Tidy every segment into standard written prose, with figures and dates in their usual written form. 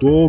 2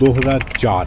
2004۔